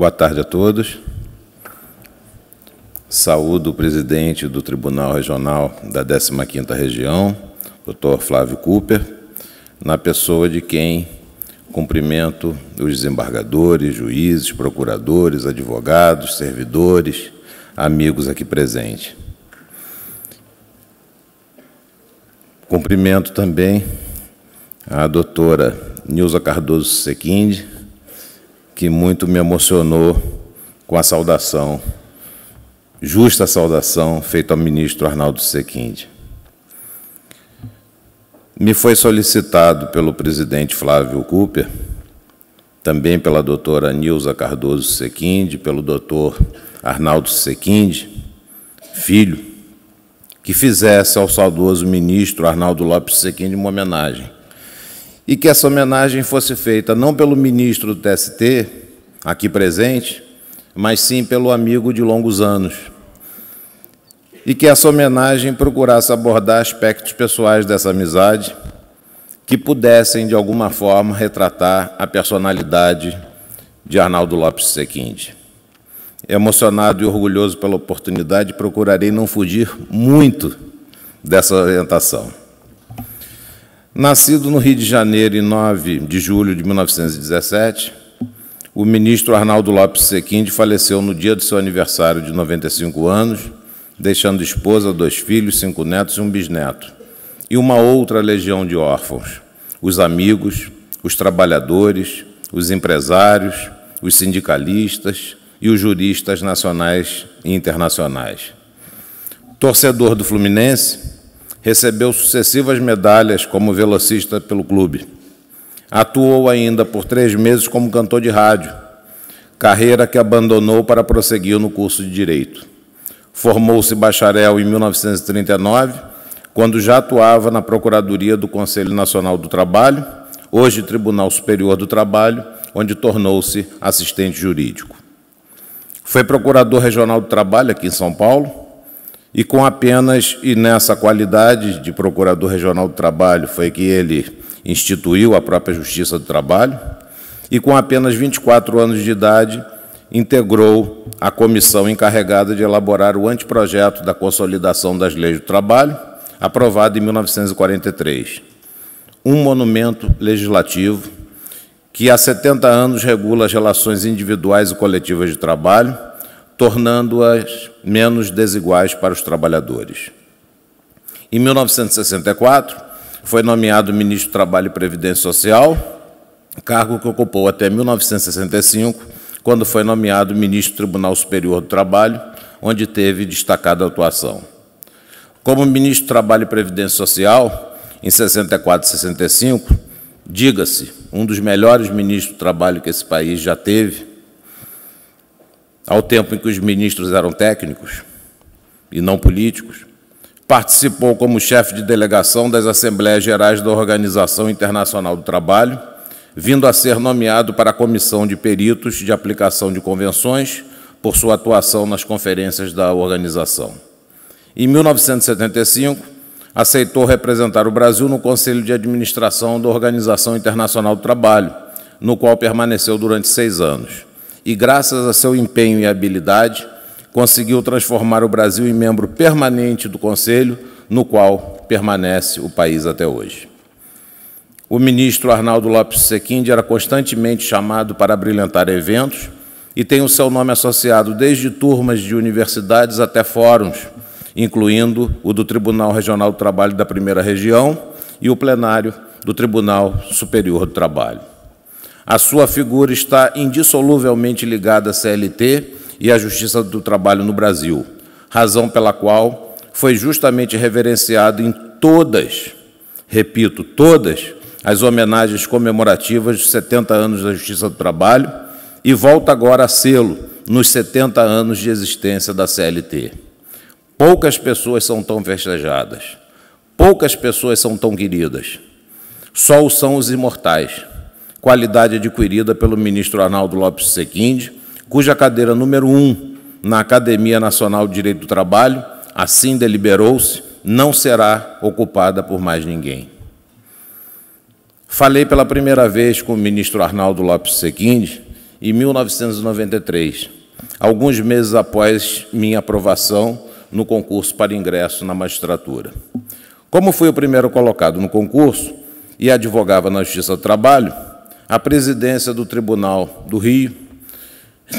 Boa tarde a todos. Saúdo o presidente do Tribunal Regional da 15ª Região, Dr. Flávio Cooper, na pessoa de quem cumprimento os desembargadores, juízes, procuradores, advogados, servidores, amigos aqui presentes. Cumprimento também a doutora Nilza Cardoso Sequinde, que muito me emocionou com a saudação, justa saudação, feita ao ministro Arnaldo Sequinde. Me foi solicitado pelo presidente Flávio Cooper, também pela doutora Nilza Cardoso Sequinde, pelo doutor Arnaldo Sequinde, filho, que fizesse ao saudoso ministro Arnaldo Lopes Sequinde uma homenagem. E que essa homenagem fosse feita não pelo ministro do TST, aqui presente, mas sim pelo amigo de longos anos. E que essa homenagem procurasse abordar aspectos pessoais dessa amizade que pudessem, de alguma forma, retratar a personalidade de Arnaldo Lopes Sequinde. Emocionado e orgulhoso pela oportunidade, procurarei não fugir muito dessa orientação. Nascido no Rio de Janeiro em 9 de julho de 1917, o ministro Arnaldo Lopes Sequinde faleceu no dia do seu aniversário de 95 anos, deixando esposa, 2 filhos, 5 netos e um bisneto, e uma outra legião de órfãos, os amigos, os trabalhadores, os empresários, os sindicalistas e os juristas nacionais e internacionais. Torcedor do Fluminense, recebeu sucessivas medalhas como velocista pelo clube. Atuou ainda por 3 meses como cantor de rádio, carreira que abandonou para prosseguir no curso de Direito. Formou-se bacharel em 1939, quando já atuava na Procuradoria do Conselho Nacional do Trabalho, hoje Tribunal Superior do Trabalho, onde tornou-se assistente jurídico. Foi procurador regional do trabalho aqui em São Paulo, e nessa qualidade de procurador regional do trabalho foi que ele instituiu a própria Justiça do Trabalho, e com apenas 24 anos de idade integrou a comissão encarregada de elaborar o anteprojeto da Consolidação das Leis do Trabalho, aprovado em 1943. Um monumento legislativo que há 70 anos regula as relações individuais e coletivas de trabalho, tornando-as menos desiguais para os trabalhadores. Em 1964, foi nomeado ministro do Trabalho e Previdência Social, cargo que ocupou até 1965, quando foi nomeado ministro do Tribunal Superior do Trabalho, onde teve destacada atuação. Como ministro do Trabalho e Previdência Social, em 64 e 65, diga-se, um dos melhores ministros do trabalho que esse país já teve, ao tempo em que os ministros eram técnicos e não políticos, participou como chefe de delegação das Assembleias Gerais da Organização Internacional do Trabalho, vindo a ser nomeado para a Comissão de Peritos de Aplicação de Convenções por sua atuação nas conferências da organização. Em 1975, aceitou representar o Brasil no Conselho de Administração da Organização Internacional do Trabalho, no qual permaneceu durante 6 anos. E, graças a seu empenho e habilidade, conseguiu transformar o Brasil em membro permanente do Conselho, no qual permanece o país até hoje. O ministro Arnaldo Lopes Sequinde era constantemente chamado para brilhantar eventos e tem o seu nome associado desde turmas de universidades até fóruns, incluindo o do Tribunal Regional do Trabalho da Primeira Região e o plenário do Tribunal Superior do Trabalho. A sua figura está indissoluvelmente ligada à CLT e à Justiça do Trabalho no Brasil, razão pela qual foi justamente reverenciado em todas, repito, todas, as homenagens comemorativas dos 70 anos da Justiça do Trabalho e volta agora a sê-lo nos 70 anos de existência da CLT. Poucas pessoas são tão festejadas, poucas pessoas são tão queridas. Só o são os imortais, qualidade adquirida pelo ministro Arnaldo Lopes Sequinde, cuja cadeira número 1 na Academia Nacional de Direito do Trabalho, assim deliberou-se, não será ocupada por mais ninguém. Falei pela primeira vez com o ministro Arnaldo Lopes Sequinde em 1993, alguns meses após minha aprovação no concurso para ingresso na magistratura. Como fui o primeiro colocado no concurso e advogava na Justiça do Trabalho, a presidência do Tribunal do Rio,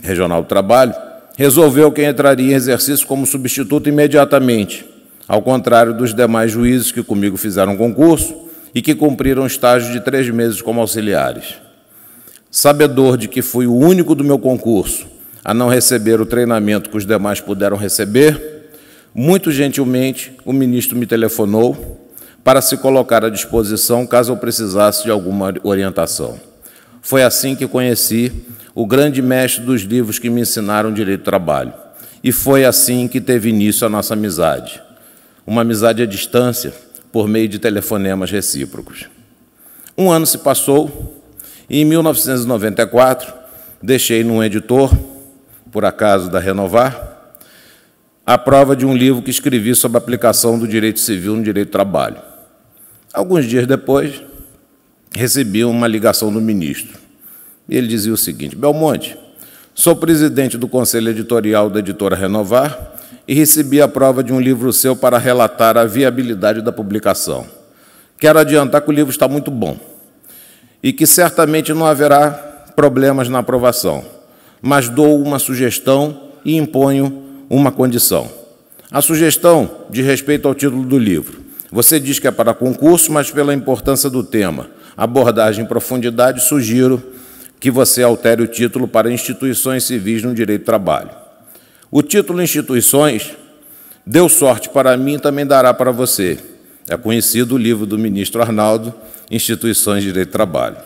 Regional do Trabalho, resolveu que entraria em exercício como substituto imediatamente, ao contrário dos demais juízes que comigo fizeram concurso e que cumpriram estágio de 3 meses como auxiliares. Sabedor de que fui o único do meu concurso a não receber o treinamento que os demais puderam receber, muito gentilmente o ministro me telefonou para se colocar à disposição caso eu precisasse de alguma orientação. Foi assim que conheci o grande mestre dos livros que me ensinaram direito do trabalho. E foi assim que teve início a nossa amizade. Uma amizade à distância, por meio de telefonemas recíprocos. Um ano se passou e, em 1994, deixei num editor, por acaso da Renovar, a prova de um livro que escrevi sobre a aplicação do direito civil no direito do trabalho. Alguns dias depois, recebi uma ligação do ministro. E ele dizia o seguinte: Belmonte, sou presidente do Conselho Editorial da editora Renovar e recebi a prova de um livro seu para relatar a viabilidade da publicação. Quero adiantar que o livro está muito bom e que certamente não haverá problemas na aprovação, mas dou uma sugestão e imponho uma condição. A sugestão diz respeito ao título do livro. Você diz que é para concurso, mas pela importância do tema, abordagem em profundidade, sugiro que você altere o título para Instituições Civis no Direito do Trabalho. O título Instituições deu sorte para mim e também dará para você. É conhecido o livro do ministro Arnaldo, Instituições de Direito do Trabalho.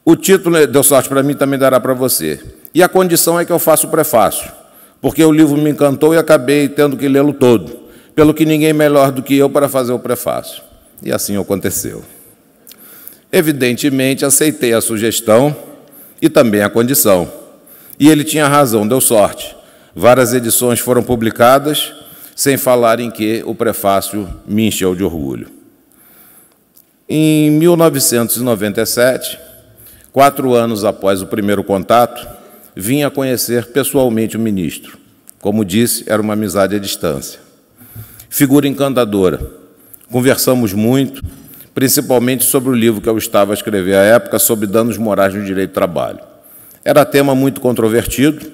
O título deu sorte para mim e também dará para você. E a condição é que eu faça o prefácio, porque o livro me encantou e acabei tendo que lê-lo todo, pelo que ninguém melhor do que eu para fazer o prefácio. E assim aconteceu. Evidentemente, aceitei a sugestão e também a condição. E ele tinha razão, deu sorte. Várias edições foram publicadas, sem falar em que o prefácio me encheu de orgulho. Em 1997, 4 anos após o primeiro contato, vim a conhecer pessoalmente o ministro. Como disse, era uma amizade à distância. Figura encantadora. Conversamos muito, principalmente sobre o livro que eu estava a escrever à época, sobre danos morais no direito do trabalho. Era tema muito controvertido,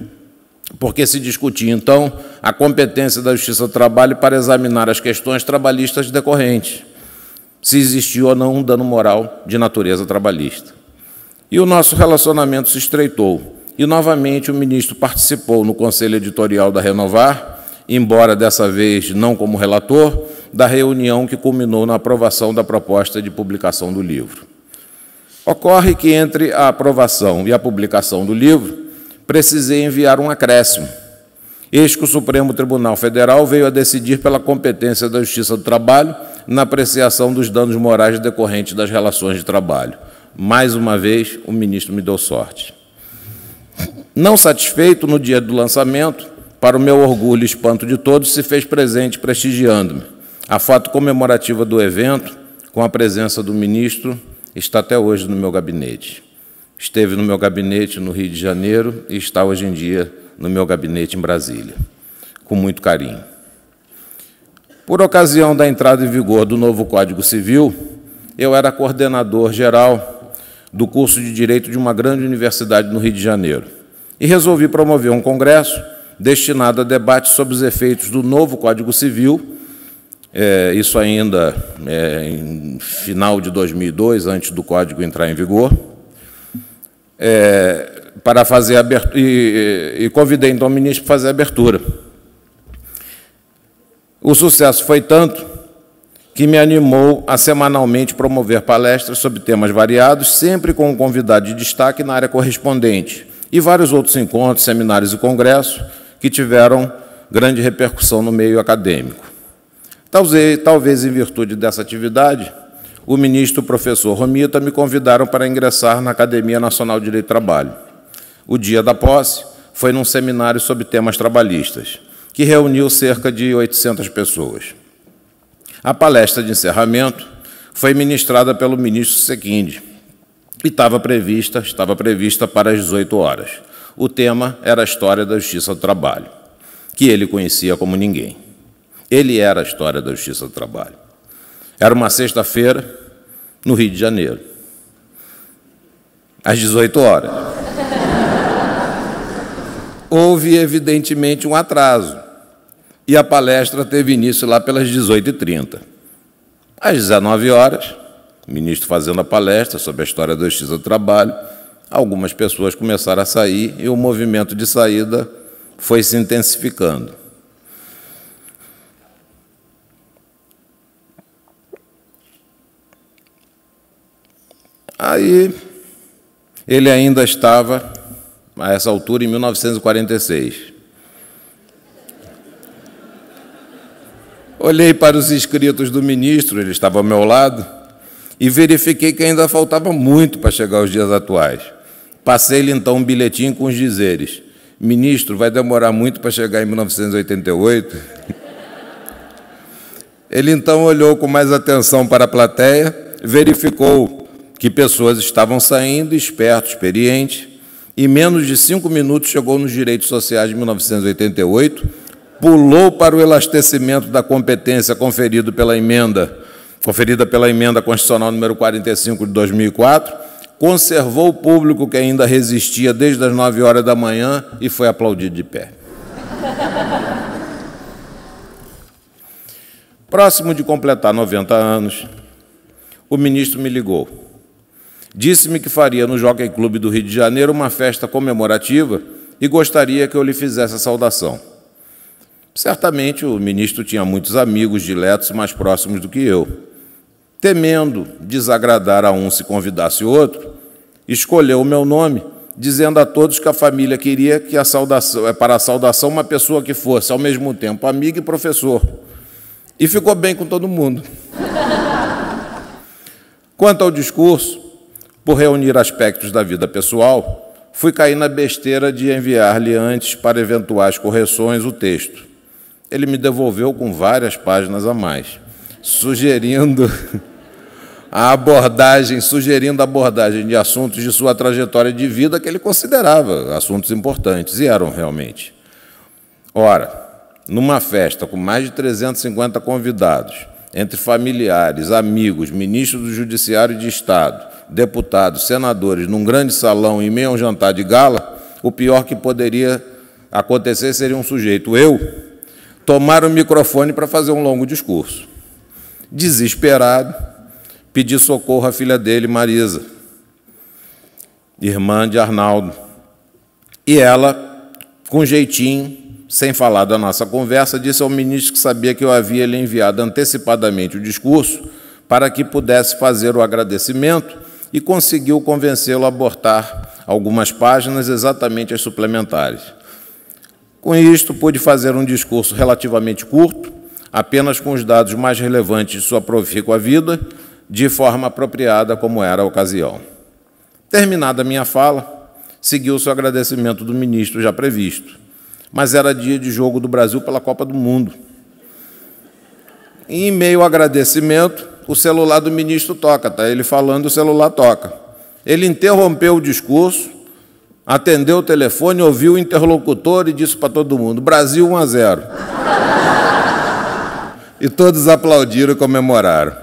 porque se discutia, então, a competência da Justiça do Trabalho para examinar as questões trabalhistas decorrentes, se existia ou não um dano moral de natureza trabalhista. E o nosso relacionamento se estreitou, e, novamente, o ministro participou no Conselho Editorial da Renovar, embora dessa vez não como relator, da reunião que culminou na aprovação da proposta de publicação do livro. Ocorre que, entre a aprovação e a publicação do livro, precisei enviar um acréscimo. Eis que o Supremo Tribunal Federal veio a decidir pela competência da Justiça do Trabalho na apreciação dos danos morais decorrentes das relações de trabalho. Mais uma vez, o ministro me deu sorte. Não satisfeito, no dia do lançamento, para o meu orgulho e espanto de todos, se fez presente prestigiando-me. A foto comemorativa do evento, com a presença do ministro, está até hoje no meu gabinete. Esteve no meu gabinete no Rio de Janeiro e está hoje em dia no meu gabinete em Brasília, com muito carinho. Por ocasião da entrada em vigor do novo Código Civil, eu era coordenador geral do curso de Direito de uma grande universidade no Rio de Janeiro e resolvi promover um congresso destinado a debate sobre os efeitos do novo Código Civil, isso ainda em final de 2002, antes do Código entrar em vigor, para fazer abertura, e convidei então o ministro para fazer a abertura. O sucesso foi tanto que me animou a semanalmente promover palestras sobre temas variados, sempre com um convidado de destaque na área correspondente, e vários outros encontros, seminários e congressos que tiveram grande repercussão no meio acadêmico. Talvez em virtude dessa atividade, o ministro e o professor Romita me convidaram para ingressar na Academia Nacional de Direito do Trabalho. O dia da posse foi num seminário sobre temas trabalhistas, que reuniu cerca de 800 pessoas. A palestra de encerramento foi ministrada pelo ministro Sequinde, e estava prevista para as 18 horas. O tema era a história da Justiça do Trabalho, que ele conhecia como ninguém. Ele era a história da Justiça do Trabalho. Era uma sexta-feira, no Rio de Janeiro, às 18 horas. Houve, evidentemente, um atraso, e a palestra teve início lá pelas 18h30. Às 19 horas, o ministro fazendo a palestra sobre a história da Justiça do Trabalho, algumas pessoas começaram a sair e o movimento de saída foi se intensificando. Aí, ele ainda estava, a essa altura, em 1946. Olhei para os escritos do ministro, ele estava ao meu lado, e verifiquei que ainda faltava muito para chegar aos dias atuais. Passei-lhe, então, um bilhetinho com os dizeres: ministro, vai demorar muito para chegar em 1988? Ele, então, olhou com mais atenção para a plateia, verificou que pessoas estavam saindo, esperto, experiente, e, em menos de 5 minutos, chegou nos direitos sociais de 1988, pulou para o elastecimento da competência conferida pela emenda constitucional número 45 de 2004, conservou o público que ainda resistia desde as 9 horas da manhã e foi aplaudido de pé. Próximo de completar 90 anos, o ministro me ligou. Disse-me que faria no Jockey Club do Rio de Janeiro uma festa comemorativa e gostaria que eu lhe fizesse a saudação. Certamente o ministro tinha muitos amigos diletos mais próximos do que eu. Temendo desagradar a um se convidasse o outro, escolheu o meu nome, dizendo a todos que a família queria que para a saudação uma pessoa que fosse, ao mesmo tempo, amigo e professor. E ficou bem com todo mundo. Quanto ao discurso, por reunir aspectos da vida pessoal, fui cair na besteira de enviar-lhe antes, para eventuais correções, o texto. Ele me devolveu com várias páginas a mais, sugerindo a abordagem de assuntos de sua trajetória de vida que ele considerava assuntos importantes, e eram realmente. Ora, numa festa com mais de 350 convidados, entre familiares, amigos, ministros do Judiciário de Estado, deputados, senadores, num grande salão em meio a um jantar de gala, o pior que poderia acontecer seria um sujeito, eu, tomar o microfone para fazer um longo discurso. Desesperado, pedi socorro à filha dele, Marisa, irmã de Arnaldo. E ela, com jeitinho, sem falar da nossa conversa, disse ao ministro que sabia que eu havia lhe enviado antecipadamente o discurso para que pudesse fazer o agradecimento e conseguiu convencê-lo a abortar algumas páginas, exatamente as suplementares. Com isto, pude fazer um discurso relativamente curto, apenas com os dados mais relevantes de sua profícua vida, de forma apropriada, como era a ocasião. Terminada a minha fala, seguiu-se o agradecimento do ministro já previsto, mas era dia de jogo do Brasil pela Copa do Mundo. E, em meio ao agradecimento, o celular do ministro toca, está ele falando, o celular toca. Ele interrompeu o discurso, atendeu o telefone, ouviu o interlocutor e disse para todo mundo: Brasil 1-0. E todos aplaudiram e comemoraram.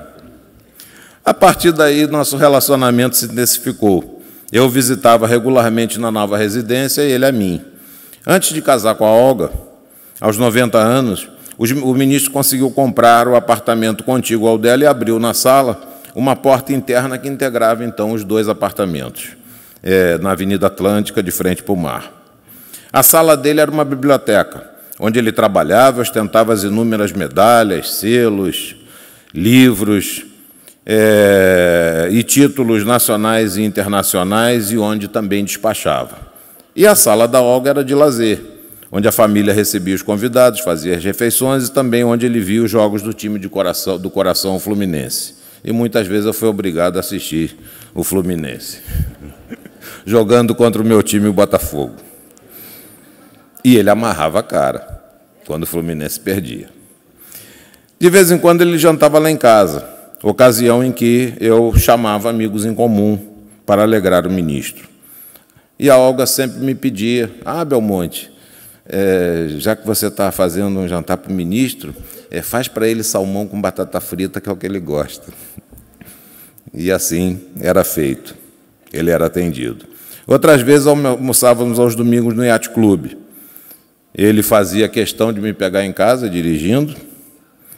A partir daí, nosso relacionamento se intensificou. Eu o visitava regularmente na nova residência e ele a mim. Antes de casar com a Olga, aos 90 anos, o ministro conseguiu comprar o apartamento contíguo ao dela e abriu na sala uma porta interna que integrava, então, os dois apartamentos, na Avenida Atlântica, de frente para o mar. A sala dele era uma biblioteca, onde ele trabalhava, ostentava as inúmeras medalhas, selos, livros e títulos nacionais e internacionais, e onde também despachava. E a sala da Olga era de lazer, onde a família recebia os convidados, fazia as refeições e também onde ele via os jogos do time do coração Fluminense. E muitas vezes eu fui obrigado a assistir o Fluminense, jogando contra o meu time, o Botafogo. E ele amarrava a cara quando o Fluminense perdia. De vez em quando ele jantava lá em casa, ocasião em que eu chamava amigos em comum para alegrar o ministro. E a Olga sempre me pedia: Belmonte, já que você está fazendo um jantar para o ministro, faz para ele salmão com batata frita, que é o que ele gosta. E assim era feito. Ele era atendido. Outras vezes almoçávamos aos domingos no Yacht Club. Ele fazia questão de me pegar em casa, dirigindo,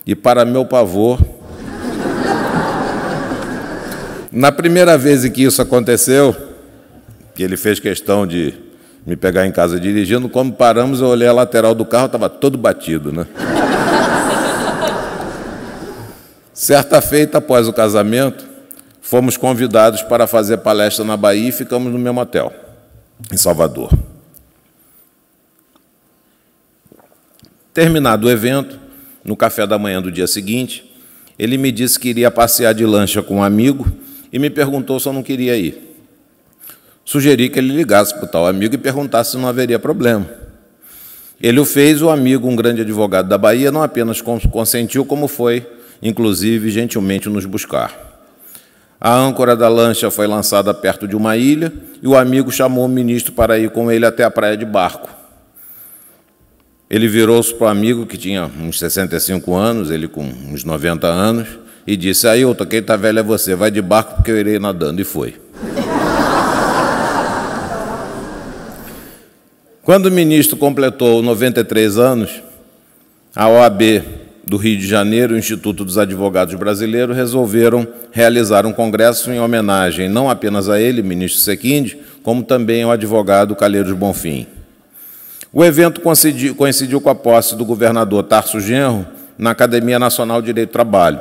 e, para meu pavor, na primeira vez em que isso aconteceu, que ele fez questão de me pegar em casa dirigindo, quando paramos, eu olhei a lateral do carro, estava todo batido, né? Certa feita, após o casamento, fomos convidados para fazer palestra na Bahia e ficamos no mesmo hotel, em Salvador. Terminado o evento, no café da manhã do dia seguinte, ele me disse que iria passear de lancha com um amigo e me perguntou se eu não queria ir. Sugeri que ele ligasse para o tal amigo e perguntasse se não haveria problema. Ele o fez, o amigo, um grande advogado da Bahia, não apenas consentiu, como foi, inclusive, gentilmente nos buscar. A âncora da lancha foi lançada perto de uma ilha e o amigo chamou o ministro para ir com ele até a praia de barco. Ele virou-se para o amigo, que tinha uns 65 anos, ele com uns 90 anos, e disse: Ailton, quem está velho é você, vai de barco porque eu irei nadando. E foi. Quando o ministro completou 93 anos, a OAB do Rio de Janeiro e o Instituto dos Advogados Brasileiros resolveram realizar um congresso em homenagem não apenas a ele, ministro Sequinde, como também ao advogado Calheiros Bonfim. O evento coincidiu com a posse do governador Tarso Genro na Academia Nacional de Direito do Trabalho.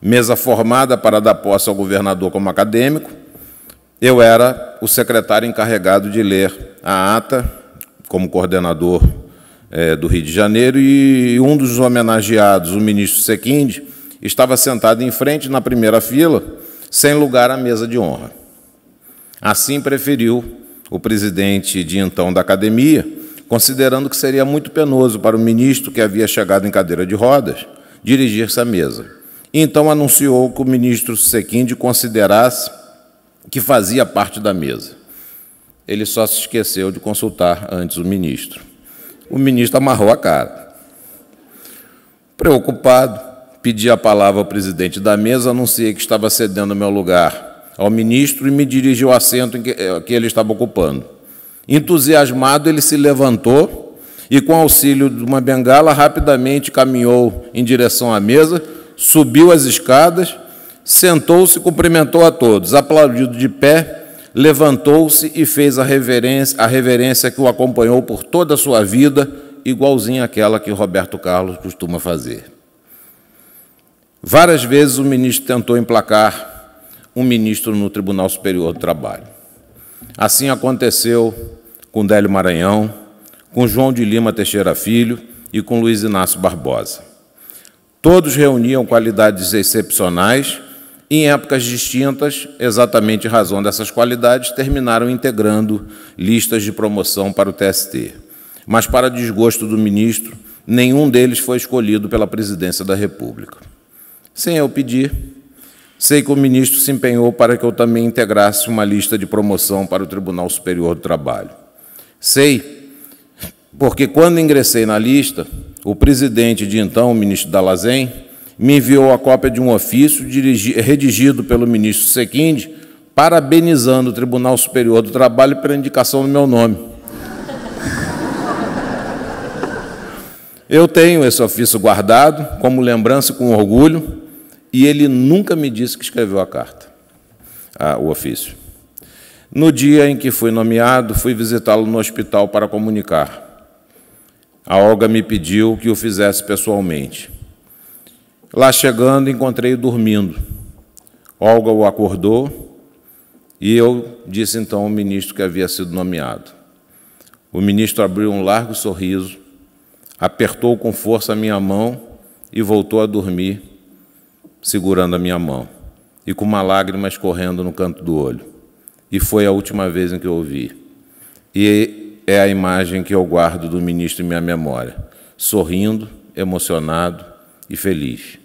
Mesa formada para dar posse ao governador como acadêmico, eu era o secretário encarregado de ler a ata, como coordenador do Rio de Janeiro, e um dos homenageados, o ministro Sequinde, estava sentado em frente, na primeira fila, sem lugar à mesa de honra. Assim preferiu o presidente de então da academia, considerando que seria muito penoso para o ministro, que havia chegado em cadeira de rodas, dirigir-se à mesa. Então anunciou que o ministro Sequinde considerasse que fazia parte da mesa. Ele só se esqueceu de consultar antes o ministro. O ministro amarrou a cara. Preocupado, pedi a palavra ao presidente da mesa, anunciei que estava cedendo meu lugar ao ministro e me dirigi ao assento que ele estava ocupando. Entusiasmado, ele se levantou e, com auxílio de uma bengala, rapidamente caminhou em direção à mesa, subiu as escadas, sentou-se e cumprimentou a todos. Aplaudido de pé, levantou-se e fez a reverência que o acompanhou por toda a sua vida, igualzinha àquela que Roberto Carlos costuma fazer. Várias vezes o ministro tentou emplacar um ministro no Tribunal Superior do Trabalho. Assim aconteceu com Délio Maranhão, com João de Lima Teixeira Filho e com Luiz Inácio Barbosa. Todos reuniam qualidades excepcionais e, em épocas distintas, exatamente em razão dessas qualidades, terminaram integrando listas de promoção para o TST. Mas, para desgosto do ministro, nenhum deles foi escolhido pela presidência da República. Sem eu pedir, sei que o ministro se empenhou para que eu também integrasse uma lista de promoção para o Tribunal Superior do Trabalho. Sei, porque quando ingressei na lista, o presidente de então, o ministro Dallazem, me enviou a cópia de um ofício redigido pelo ministro Sequinde, parabenizando o Tribunal Superior do Trabalho pela indicação do meu nome. Eu tenho esse ofício guardado como lembrança com orgulho, e ele nunca me disse que escreveu a carta, o ofício. No dia em que fui nomeado, fui visitá-lo no hospital para comunicar. A Olga me pediu que o fizesse pessoalmente. Lá chegando, encontrei-o dormindo. Olga o acordou e eu disse então ao ministro que havia sido nomeado. O ministro abriu um largo sorriso, apertou com força a minha mão e voltou a dormir, segurando a minha mão, e com uma lágrima escorrendo no canto do olho. E foi a última vez em que eu o vi. E é a imagem que eu guardo do ministro em minha memória, sorrindo, emocionado e feliz.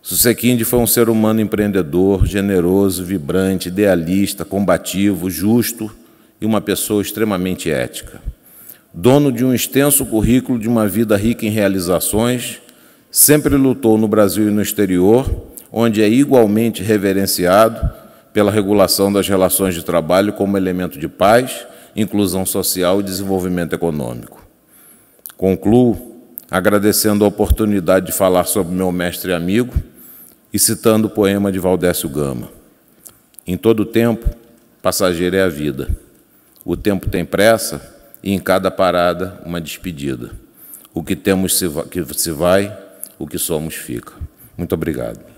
Susequinde foi um ser humano empreendedor, generoso, vibrante, idealista, combativo, justo e uma pessoa extremamente ética. Dono de um extenso currículo de uma vida rica em realizações, sempre lutou no Brasil e no exterior, onde é igualmente reverenciado pela regulação das relações de trabalho como elemento de paz, inclusão social e desenvolvimento econômico. Concluo agradecendo a oportunidade de falar sobre meu mestre e amigo e citando o poema de Valdécio Gama. Em todo tempo, passageira é a vida. O tempo tem pressa e em cada parada uma despedida. O que temos se vai, o que somos fica. Muito obrigado.